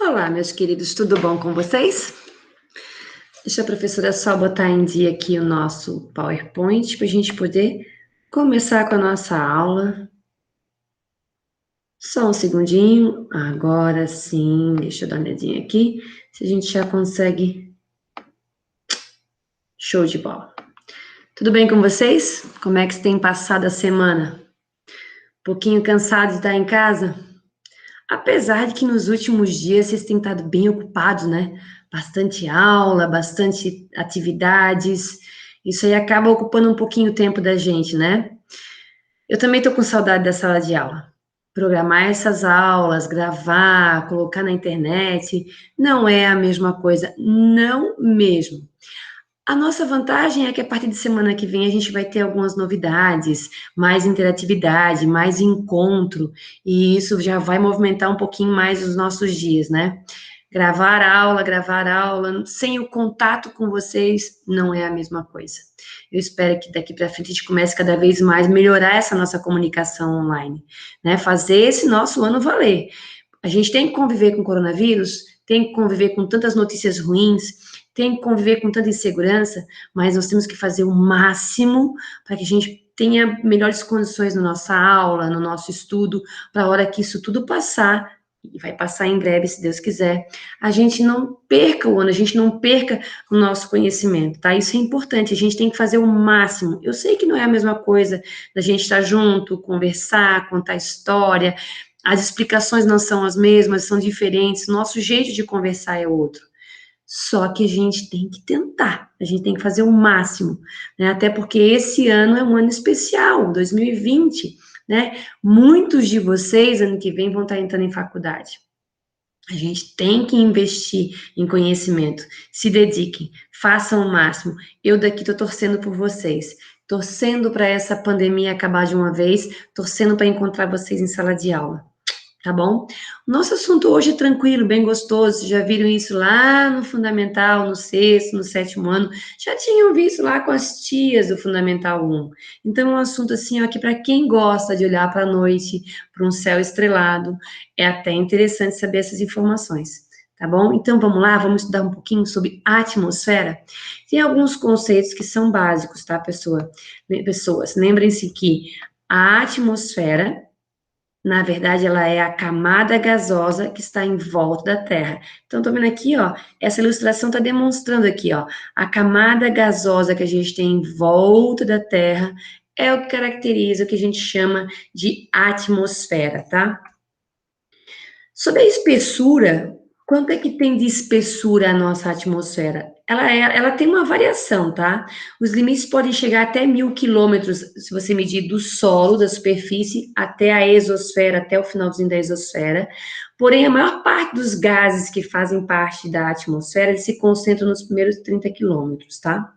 Olá, meus queridos, tudo bom com vocês? Deixa a professora só botar em dia aqui o nosso PowerPoint para a gente poder começar com a nossa aula. Só um segundinho, agora sim, deixa eu dar uma olhadinha aqui, se a gente já consegue. Show de bola. Tudo bem com vocês? Como é que tem passado a semana? Um pouquinho cansado de estar em casa? Apesar de que nos últimos dias vocês têm estado bem ocupados, né? Bastante aula, bastante atividades. Isso aí acaba ocupando um pouquinho o tempo da gente, né? Eu também estou com saudade da sala de aula. Programar essas aulas, gravar, colocar na internet, não é a mesma coisa, não mesmo. A nossa vantagem é que a partir de semana que vem a gente vai ter algumas novidades, mais interatividade, mais encontro, e isso já vai movimentar um pouquinho mais os nossos dias, né? Gravar aula, sem o contato com vocês, não é a mesma coisa. Eu espero que daqui para frente a gente comece cada vez mais a melhorar essa nossa comunicação online, né? Fazer esse nosso ano valer. A gente tem que conviver com o coronavírus, tem que conviver com tantas notícias ruins, tem que conviver com tanta insegurança, mas nós temos que fazer o máximo para que a gente tenha melhores condições na nossa aula, no nosso estudo, para a hora que isso tudo passar, e vai passar em breve, se Deus quiser, a gente não perca o ano, a gente não perca o nosso conhecimento, tá? Isso é importante, a gente tem que fazer o máximo. Eu sei que não é a mesma coisa da gente estar junto, conversar, contar história, as explicações não são as mesmas, são diferentes, nosso jeito de conversar é outro. Só que a gente tem que tentar, a gente tem que fazer o máximo, né? Até porque esse ano é um ano especial, 2020, né? Muitos de vocês, ano que vem, vão estar entrando em faculdade. A gente tem que investir em conhecimento, se dediquem, façam o máximo. Eu daqui estou torcendo por vocês, torcendo para essa pandemia acabar de uma vez, torcendo para encontrar vocês em sala de aula. Tá bom? O nosso assunto hoje é tranquilo, bem gostoso. Vocês já viram isso lá no Fundamental, no sexto, no sétimo ano. Já tinham visto lá com as tias do Fundamental 1. Então, é um assunto assim, ó, que para quem gosta de olhar para a noite, para um céu estrelado, é até interessante saber essas informações. Tá bom? Então, vamos lá, vamos estudar um pouquinho sobre a atmosfera. Tem alguns conceitos que são básicos, tá, pessoas? Lembrem-se que a atmosfera, na verdade, ela é a camada gasosa que está em volta da Terra. Então, tô vendo aqui, ó, essa ilustração está demonstrando aqui, ó, a camada gasosa que a gente tem em volta da Terra é o que caracteriza o que a gente chama de atmosfera, tá? Sobre a espessura, quanto é que tem de espessura a nossa atmosfera? Ela tem uma variação, tá? Os limites podem chegar até 1.000 quilômetros, se você medir do solo, da superfície, até a exosfera, até o finalzinho da exosfera. Porém, a maior parte dos gases que fazem parte da atmosfera, eles se concentram nos primeiros 30 quilômetros, tá?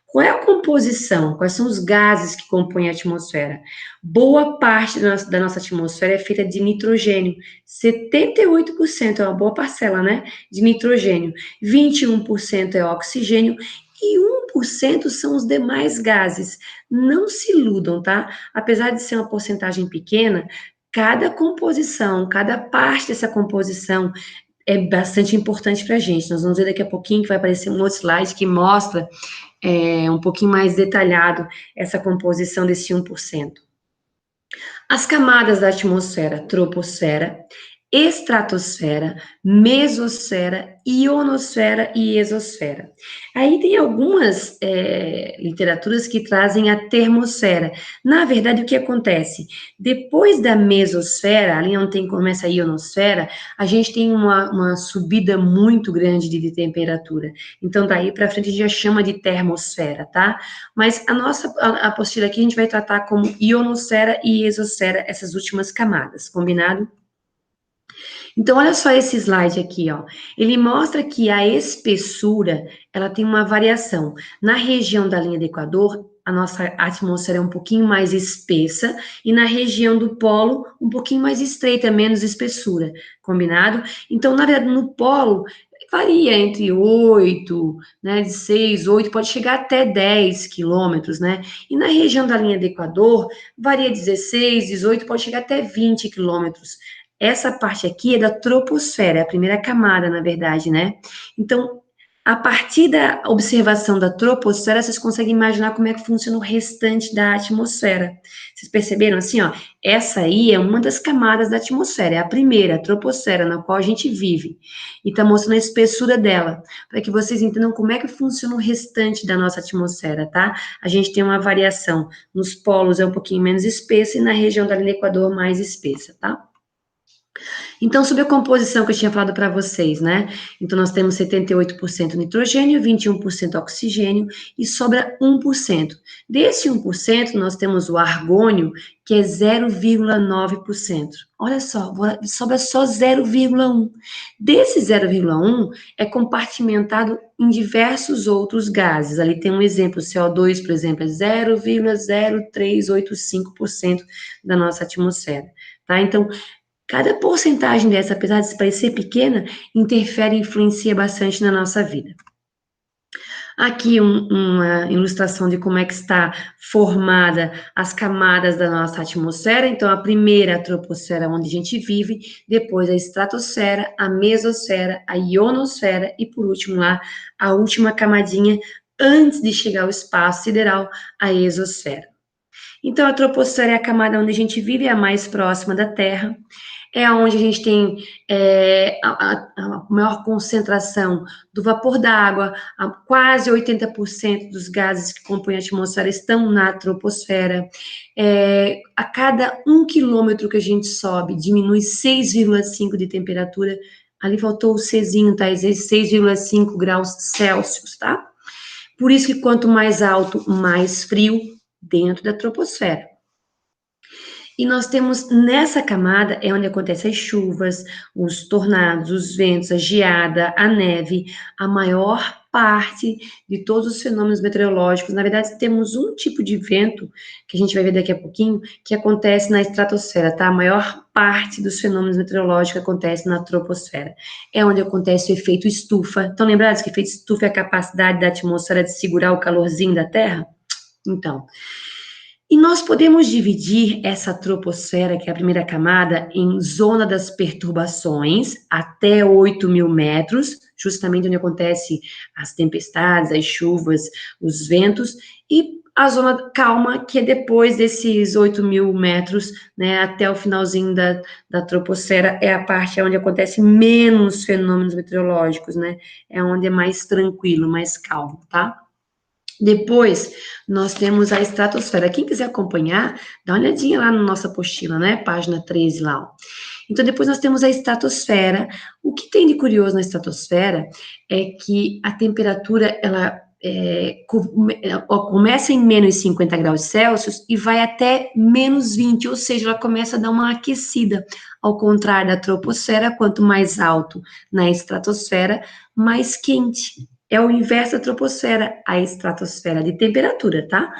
Qual é a composição? Quais são os gases que compõem a atmosfera? Boa parte da nossa atmosfera é feita de nitrogênio. 78% é uma boa parcela, né? De nitrogênio. 21% é oxigênio e 1% são os demais gases. Não se iludam, tá? Apesar de ser uma porcentagem pequena, cada composição, cada parte dessa composição é bastante importante para a gente. Nós vamos ver daqui a pouquinho que vai aparecer um outro slide que mostra um pouquinho mais detalhado essa composição desse 1%. As camadas da atmosfera: troposfera, estratosfera, mesosfera, ionosfera e exosfera. Aí tem algumas literaturas que trazem a termosfera. Na verdade, o que acontece? Depois da mesosfera, ali onde começa a ionosfera, a gente tem uma subida muito grande de temperatura. Então, daí para frente, a gente já chama de termosfera, tá? Mas a nossa apostila aqui, a gente vai tratar como ionosfera e exosfera, essas últimas camadas, combinado? Então, olha só esse slide aqui, ó. Ele mostra que a espessura, ela tem uma variação. Na região da linha do Equador, a nossa atmosfera é um pouquinho mais espessa, e na região do polo, um pouquinho mais estreita, menos espessura, combinado? Então, na verdade, no polo, varia entre 8, né, de 6, 8, pode chegar até 10 quilômetros, né? E na região da linha do Equador, varia 16, 18, pode chegar até 20 quilômetros. essa parte aqui é da troposfera, é a primeira camada, na verdade, né? Então, a partir da observação da troposfera, vocês conseguem imaginar como é que funciona o restante da atmosfera. Vocês perceberam assim, ó? Essa aí é uma das camadas da atmosfera, é a primeira, a troposfera, na qual a gente vive. E está mostrando a espessura dela, para que vocês entendam como é que funciona o restante da nossa atmosfera, tá? A gente tem uma variação, nos polos é um pouquinho menos espessa e na região da linha do Equador mais espessa, tá? Então, sobre a composição que eu tinha falado para vocês, né? Então, nós temos 78% nitrogênio, 21% oxigênio e sobra 1%. Desse 1%, nós temos o argônio, que é 0,9%. Olha só, sobra só 0,1%. Desse 0,1% é compartimentado em diversos outros gases. Ali tem um exemplo, o CO2, por exemplo, é 0,0385% da nossa atmosfera, tá? Então, cada porcentagem dessa, apesar de parecer pequena, interfere e influencia bastante na nossa vida. Aqui uma ilustração de como é que está formada as camadas da nossa atmosfera. Então, a primeira, a troposfera, onde a gente vive, depois a estratosfera, a mesosfera, a ionosfera e, por último, lá, a última camadinha, antes de chegar ao espaço sideral, a exosfera. Então, a troposfera é a camada onde a gente vive, é a mais próxima da Terra, é onde a gente tem a maior concentração do vapor d'água, quase 80% dos gases que compõem a atmosfera estão na troposfera. A cada 1 quilômetro que a gente sobe, diminui 6,5 de temperatura, ali faltou o Czinho, tá? 6,5 graus Celsius, tá? Por isso que quanto mais alto, mais frio dentro da troposfera. E nós temos nessa camada é onde acontecem as chuvas, os tornados, os ventos, a geada, a neve, a maior parte de todos os fenômenos meteorológicos. Na verdade, temos um tipo de vento, que a gente vai ver daqui a pouquinho, que acontece na estratosfera, tá? A maior parte dos fenômenos meteorológicos acontece na troposfera. É onde acontece o efeito estufa. Estão lembrados que o efeito estufa é a capacidade da atmosfera de segurar o calorzinho da Terra? Então, e nós podemos dividir essa troposfera, que é a primeira camada, em zona das perturbações, até 8.000 metros, justamente onde acontecem as tempestades, as chuvas, os ventos, e a zona calma, que é depois desses 8.000 metros, né, até o finalzinho da troposfera, é a parte onde acontece menos fenômenos meteorológicos, né, é onde é mais tranquilo, mais calmo, tá? Depois, nós temos a estratosfera. Quem quiser acompanhar, dá uma olhadinha lá na nossa apostila, né? Página 13 lá. Ó. Então, depois nós temos a estratosfera. O que tem de curioso na estratosfera é que a temperatura, ela começa em menos 50 graus Celsius e vai até menos 20, ou seja, ela começa a dar uma aquecida. Ao contrário da troposfera, quanto mais alto na estratosfera, mais quente. É o inverso da troposfera, a estratosfera de temperatura, tá?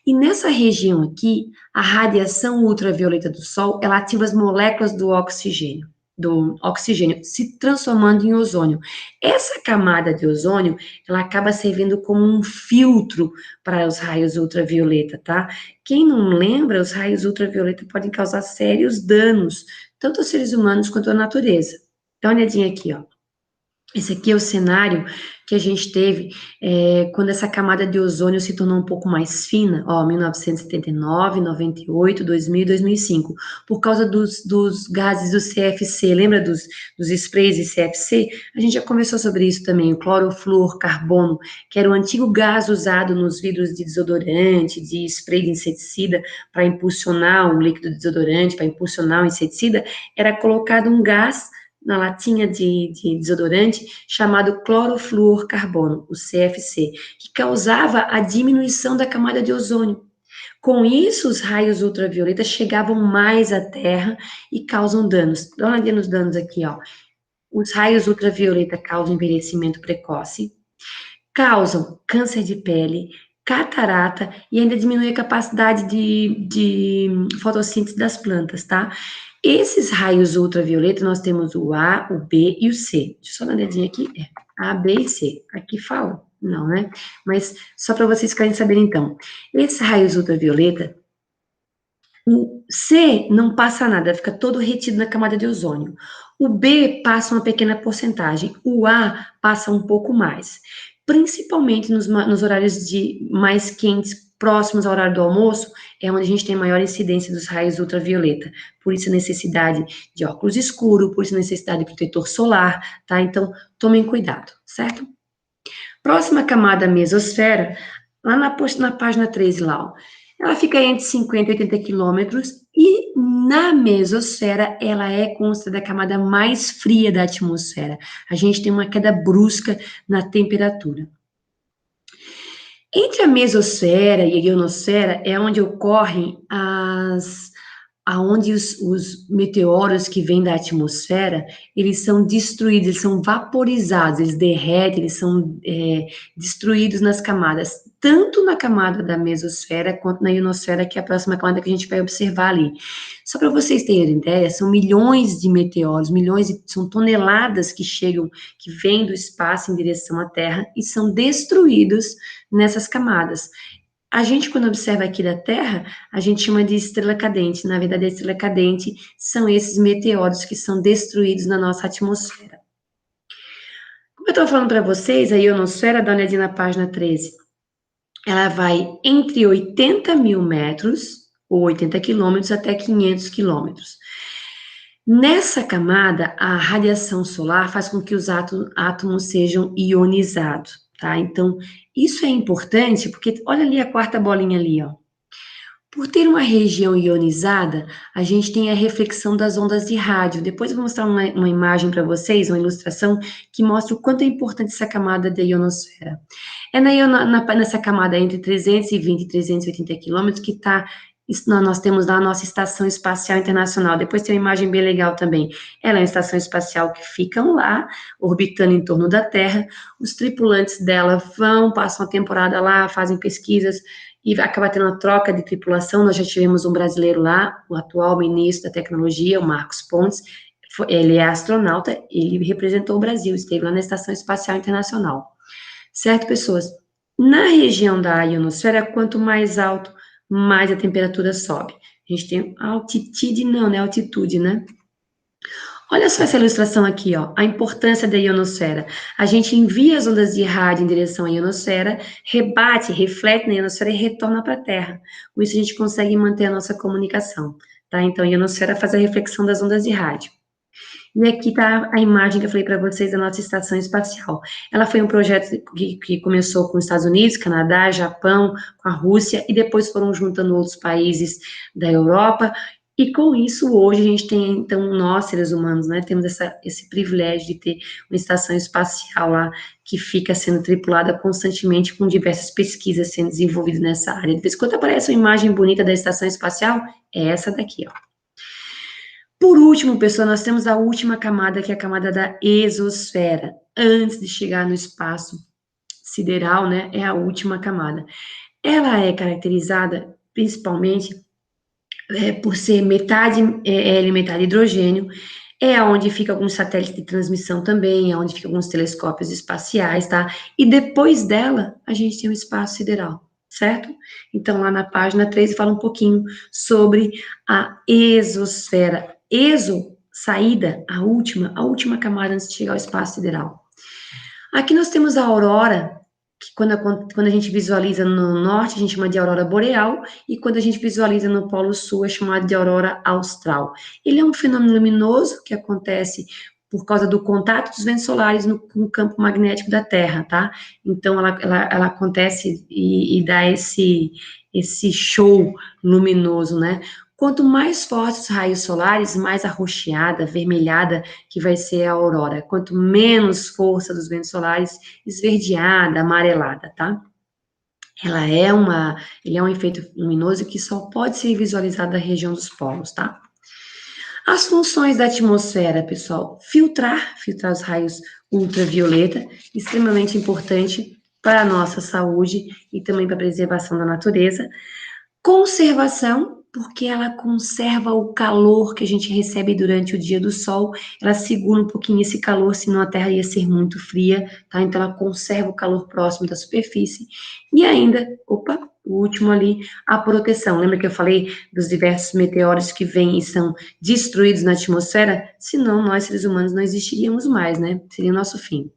E nessa região aqui, a radiação ultravioleta do Sol, ela ativa as moléculas do oxigênio, se transformando em ozônio. Essa camada de ozônio, ela acaba servindo como um filtro para os raios ultravioleta, tá? Quem não lembra, os raios ultravioleta podem causar sérios danos, tanto aos seres humanos quanto à natureza. Dá uma olhadinha aqui, ó. Esse aqui é o cenário que a gente teve quando essa camada de ozônio se tornou um pouco mais fina, ó, 1979, 98, 2000 e 2005, por causa dos gases do CFC, lembra dos sprays de CFC? A gente já conversou sobre isso também, o clorofluorcarbono, que era o antigo gás usado nos vidros de desodorante, de spray de inseticida, para impulsionar o líquido de desodorante, para impulsionar o inseticida, era colocado um gás na latinha de desodorante, chamado clorofluorcarbono, o CFC, que causava a diminuição da camada de ozônio. Com isso, os raios ultravioletas chegavam mais à Terra e causam danos. Dá uma olhadinha nos danos aqui, ó. Os raios ultravioleta causam envelhecimento precoce, causam câncer de pele, catarata e ainda diminui a capacidade de fotossíntese das plantas, tá? Esses raios ultravioleta, nós temos o A, o B e o C. Deixa eu só dar uma olhadinha aqui. A, B e C. Aqui fala? Não, né? Mas só para vocês ficarem sabendo, então. Esses raios ultravioleta, O C não passa nada, fica todo retido na camada de ozônio. O B passa uma pequena porcentagem, o A passa um pouco mais. Principalmente nos horários mais quentes, próximos ao horário do almoço, é onde a gente tem maior incidência dos raios ultravioleta. Por isso a necessidade de óculos escuros, por isso a necessidade de protetor solar, tá? Então, tomem cuidado, certo? Próxima camada, mesosfera, lá na página 13, lá, ó. Ela fica entre 50 e 80 quilômetros e na mesosfera ela é considerada a camada mais fria da atmosfera. A gente tem uma queda brusca na temperatura. Entre a mesosfera e a ionosfera é onde ocorrem aonde os meteoros que vêm da atmosfera, eles são destruídos, eles são vaporizados, eles derretem, eles são destruídos nas camadas, tanto na camada da mesosfera quanto na ionosfera, que é a próxima camada que a gente vai observar ali. Só para vocês terem ideia, são milhões de meteoros, são toneladas que chegam, que vêm do espaço em direção à Terra e são destruídos nessas camadas. A gente, quando observa aqui da Terra, a gente chama de estrela cadente. Na verdade, a estrela cadente são esses meteoros que são destruídos na nossa atmosfera. Como eu estou falando para vocês, a ionosfera, dá uma olhadinha na página 13, ela vai entre 80 mil metros, ou 80 quilômetros, até 500 quilômetros. Nessa camada, a radiação solar faz com que os átomos sejam ionizados, tá? Então, isso é importante, porque olha ali a quarta bolinha ali, ó. Por ter uma região ionizada, a gente tem a reflexão das ondas de rádio. Depois eu vou mostrar uma imagem para vocês, uma ilustração, que mostra o quanto é importante essa camada da ionosfera. É nessa camada entre 320 e 380 quilômetros que está, nós temos lá a nossa Estação Espacial Internacional. Depois tem uma imagem bem legal também. Ela é uma estação espacial que ficam lá, orbitando em torno da Terra. Os tripulantes dela passam a temporada lá, fazem pesquisas, e acaba tendo uma troca de tripulação. Nós já tivemos um brasileiro lá, o atual ministro da tecnologia, o Marcos Pontes, ele é astronauta, ele representou o Brasil, esteve lá na Estação Espacial Internacional. Certo, pessoas? Na região da ionosfera, quanto mais alto, mais a temperatura sobe. A gente tem altitude, não, né? Altitude, né? Olha só essa ilustração aqui, ó, a importância da ionosfera. A gente envia as ondas de rádio em direção à ionosfera, rebate, reflete na ionosfera e retorna para a Terra. Com isso a gente consegue manter a nossa comunicação, tá? Então a ionosfera faz a reflexão das ondas de rádio. E aqui está a imagem que eu falei para vocês da nossa estação espacial. Ela foi um projeto que começou com os Estados Unidos, Canadá, Japão, com a Rússia, e depois foram juntando outros países da Europa. E com isso, hoje, a gente tem, então, nós, seres humanos, né, temos esse privilégio de ter uma estação espacial lá, que fica sendo tripulada constantemente com diversas pesquisas sendo desenvolvidas nessa área. De vez em quando aparece uma imagem bonita da estação espacial, é essa daqui, ó. Por último, pessoal, nós temos a última camada, que é a camada da exosfera. Antes de chegar no espaço sideral, né, é a última camada. Ela é caracterizada, principalmente, por ser metade hélio, metade hidrogênio, é onde fica alguns satélites de transmissão também, é onde fica alguns telescópios espaciais, tá? E depois dela, a gente tem o espaço sideral, certo? Então, lá na página 3, fala um pouquinho sobre a exosfera. Saída, a última camada antes de chegar ao espaço sideral. Aqui nós temos a aurora, que quando a gente visualiza no norte, a gente chama de aurora boreal, e quando a gente visualiza no polo sul, é chamado de aurora austral. Ele é um fenômeno luminoso que acontece por causa do contato dos ventos solares com o campo magnético da Terra, tá? Então, ela acontece e dá esse show luminoso, né? Quanto mais fortes os raios solares, mais arroxeada, avermelhada que vai ser a aurora. Quanto menos força dos ventos solares, esverdeada, amarelada, tá? Ele é um efeito luminoso que só pode ser visualizado da região dos polos, tá? As funções da atmosfera, pessoal, filtrar os raios ultravioleta, extremamente importante para a nossa saúde e também para a preservação da natureza. Conservação, Porque ela conserva o calor que a gente recebe durante o dia do sol, ela segura um pouquinho esse calor, senão a Terra ia ser muito fria, tá? Então ela conserva o calor próximo da superfície. E ainda, o último ali, a proteção. Lembra que eu falei dos diversos meteoros que vêm e são destruídos na atmosfera? Senão nós, seres humanos, não existiríamos mais, né? Seria o nosso fim.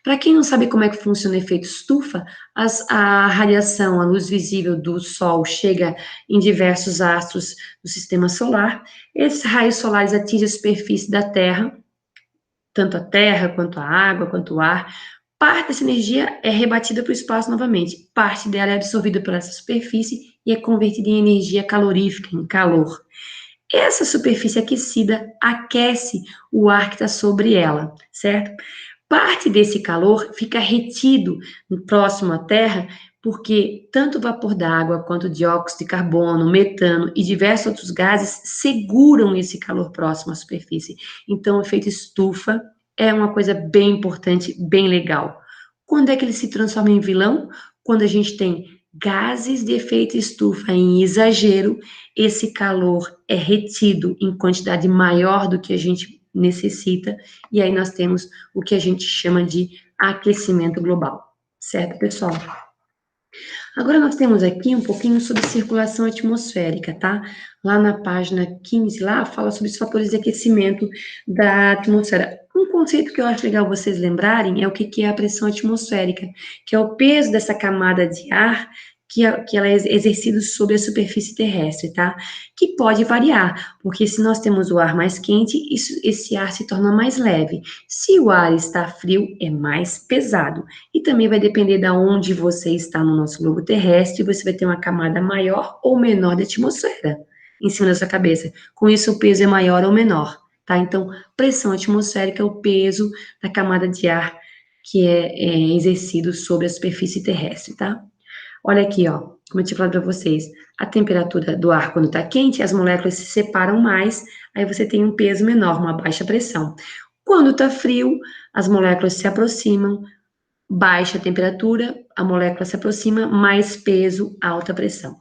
Para quem não sabe como é que funciona o efeito estufa, a radiação, a luz visível do Sol chega em diversos astros do sistema solar. Esses raios solares atingem a superfície da Terra, tanto a Terra, quanto a água, quanto o ar. Parte dessa energia é rebatida para o espaço novamente. Parte dela é absorvida por essa superfície e é convertida em energia calorífica, em calor. Essa superfície aquecida aquece o ar que está sobre ela, certo? Parte desse calor fica retido próximo à Terra, porque tanto o vapor d'água quanto o dióxido de carbono, metano e diversos outros gases seguram esse calor próximo à superfície. Então, o efeito estufa é uma coisa bem importante, bem legal. Quando é que ele se transforma em vilão? Quando a gente tem gases de efeito estufa em exagero, esse calor é retido em quantidade maior do que a gente necessita, e aí nós temos o que a gente chama de aquecimento global, certo, pessoal? Agora nós temos aqui um pouquinho sobre circulação atmosférica, tá? Lá na página 15, lá fala sobre os fatores de aquecimento da atmosfera. Um conceito que eu acho legal vocês lembrarem é o que é a pressão atmosférica, que é o peso dessa camada de ar que ela é exercida sobre a superfície terrestre, tá? Que pode variar, porque se nós temos o ar mais quente, esse ar se torna mais leve. Se o ar está frio, é mais pesado. E também vai depender de onde você está no nosso globo terrestre, você vai ter uma camada maior ou menor de atmosfera em cima da sua cabeça. Com isso, o peso é maior ou menor, tá? Então, pressão atmosférica é o peso da camada de ar que é exercido sobre a superfície terrestre, tá? Olha aqui, ó, como eu tinha falado para vocês, a temperatura do ar quando está quente, as moléculas se separam mais, aí você tem um peso menor, uma baixa pressão. Quando está frio, as moléculas se aproximam, baixa temperatura, a molécula se aproxima, mais peso, alta pressão.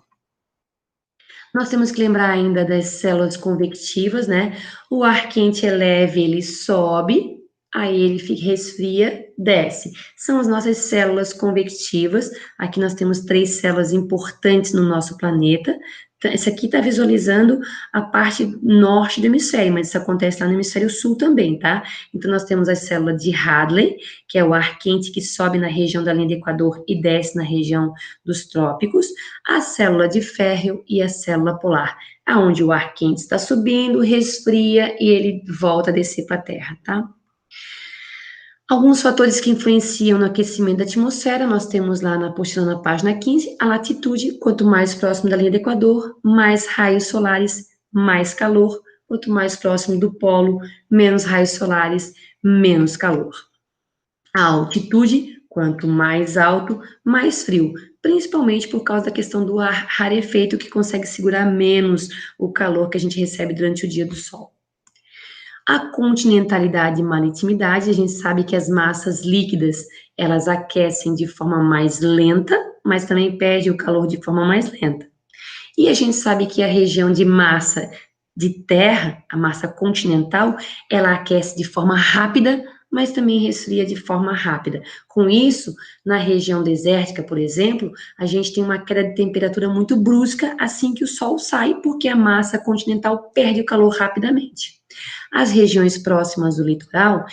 Nós temos que lembrar ainda das células convectivas, né? O ar quente é leve, ele sobe, aí ele resfria, desce. São as nossas células convectivas. Aqui nós temos 3 células importantes no nosso planeta. Essa aqui está visualizando a parte norte do hemisfério, mas isso acontece lá no hemisfério sul também, tá? Então, nós temos a célula de Hadley, que é o ar quente que sobe na região da linha do Equador e desce na região dos trópicos, a célula de Ferrier e a célula polar, aonde o ar quente está subindo, resfria e ele volta a descer para a Terra, tá? Alguns fatores que influenciam no aquecimento da atmosfera, nós temos lá na apostila na página 15, a latitude, quanto mais próximo da linha do Equador, mais raios solares, mais calor, quanto mais próximo do polo, menos raios solares, menos calor. A altitude, quanto mais alto, mais frio, principalmente por causa da questão do ar rarefeito, que consegue segurar menos o calor que a gente recebe durante o dia do sol. A continentalidade e maritimidade, a gente sabe que as massas líquidas, elas aquecem de forma mais lenta, mas também perdem o calor de forma mais lenta. E a gente sabe que a região de massa de terra, a massa continental, ela aquece de forma rápida, mas também resfria de forma rápida. Com isso, na região desértica, por exemplo, a gente tem uma queda de temperatura muito brusca assim que o sol sai, porque a massa continental perde o calor rapidamente. As regiões próximas do litoral,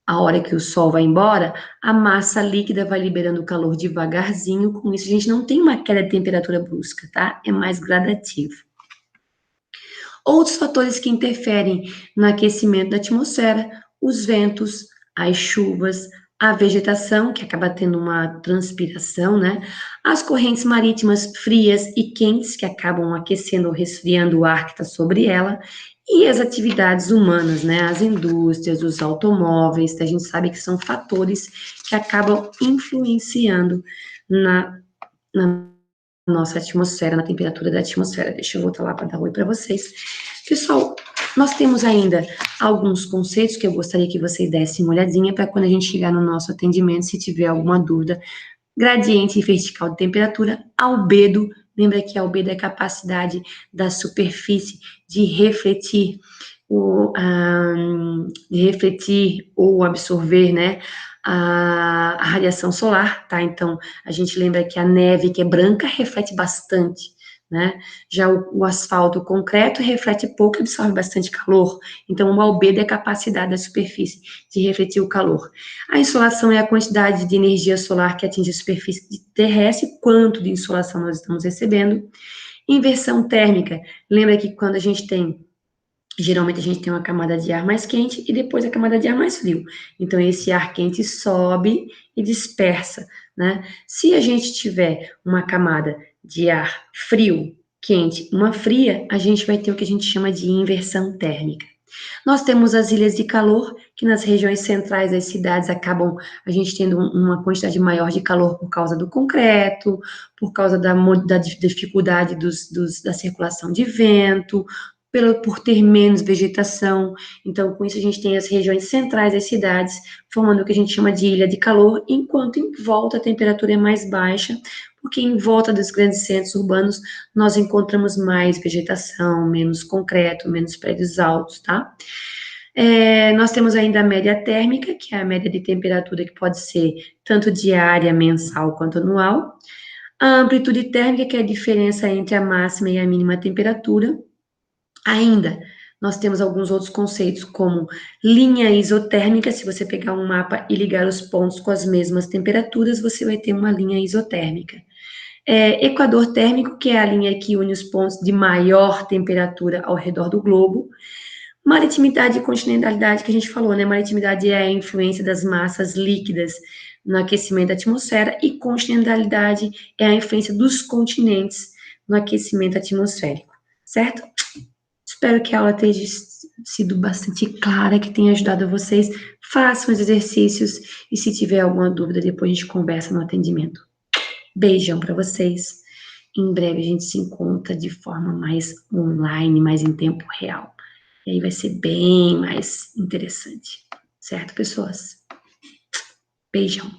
a hora que o sol vai embora, a massa líquida vai liberando o calor devagarzinho, com isso a gente não tem uma queda de temperatura brusca, tá? É mais gradativo. Outros fatores que interferem no aquecimento da atmosfera, os ventos, as chuvas, a vegetação, que acaba tendo uma transpiração, né? As correntes marítimas frias e quentes, que acabam aquecendo ou resfriando o ar que está sobre ela, e as atividades humanas, né? As indústrias, os automóveis, a gente sabe que são fatores que acabam influenciando na nossa atmosfera, na temperatura da atmosfera. Deixa eu voltar lá para dar oi para vocês. Pessoal, nós temos ainda alguns conceitos que eu gostaria que vocês dessem uma olhadinha para quando a gente chegar no nosso atendimento, se tiver alguma dúvida. Gradiente vertical de temperatura, albedo, Lembra que a albedo é a capacidade da superfície de refletir ou absorver, né, a radiação solar, tá? Então, a gente lembra que a neve, que é branca, reflete bastante, né? Já o asfalto, o concreto, reflete pouco e absorve bastante calor. Então, o albedo é a capacidade da superfície de refletir o calor. A insolação é a quantidade de energia solar que atinge a superfície terrestre, quanto de insolação nós estamos recebendo. Inversão térmica, lembra que quando a gente tem geralmente a gente tem uma camada de ar mais quente e depois a camada de ar mais frio. Então, esse ar quente sobe e dispersa, né? Se a gente tiver uma camada de ar frio, quente, uma fria, a gente vai ter o que a gente chama de inversão térmica. Nós temos as ilhas de calor, que nas regiões centrais das cidades acabam a gente tendo uma quantidade maior de calor por causa do concreto, por causa da dificuldade da circulação de vento, por ter menos vegetação. Então, com isso, a gente tem as regiões centrais das cidades, formando o que a gente chama de ilha de calor, enquanto em volta a temperatura é mais baixa, porque em volta dos grandes centros urbanos nós encontramos mais vegetação, menos concreto, menos prédios altos, tá? Nós temos ainda a média térmica, que é a média de temperatura que pode ser tanto diária, mensal quanto anual. A amplitude térmica, que é a diferença entre a máxima e a mínima temperatura. Ainda, nós temos alguns outros conceitos, como linha isotérmica. Se você pegar um mapa e ligar os pontos com as mesmas temperaturas, você vai ter uma linha isotérmica. Equador térmico, que é a linha que une os pontos de maior temperatura ao redor do globo. Maritimidade e continentalidade, que a gente falou, né? Maritimidade é a influência das massas líquidas no aquecimento da atmosfera, e continentalidade é a influência dos continentes no aquecimento atmosférico, certo? Espero que a aula tenha sido bastante clara, que tenha ajudado vocês. Façam os exercícios e se tiver alguma dúvida, depois a gente conversa no atendimento. Beijão para vocês. Em breve a gente se encontra de forma mais online, mais em tempo real. E aí vai ser bem mais interessante. Certo, pessoas? Beijão.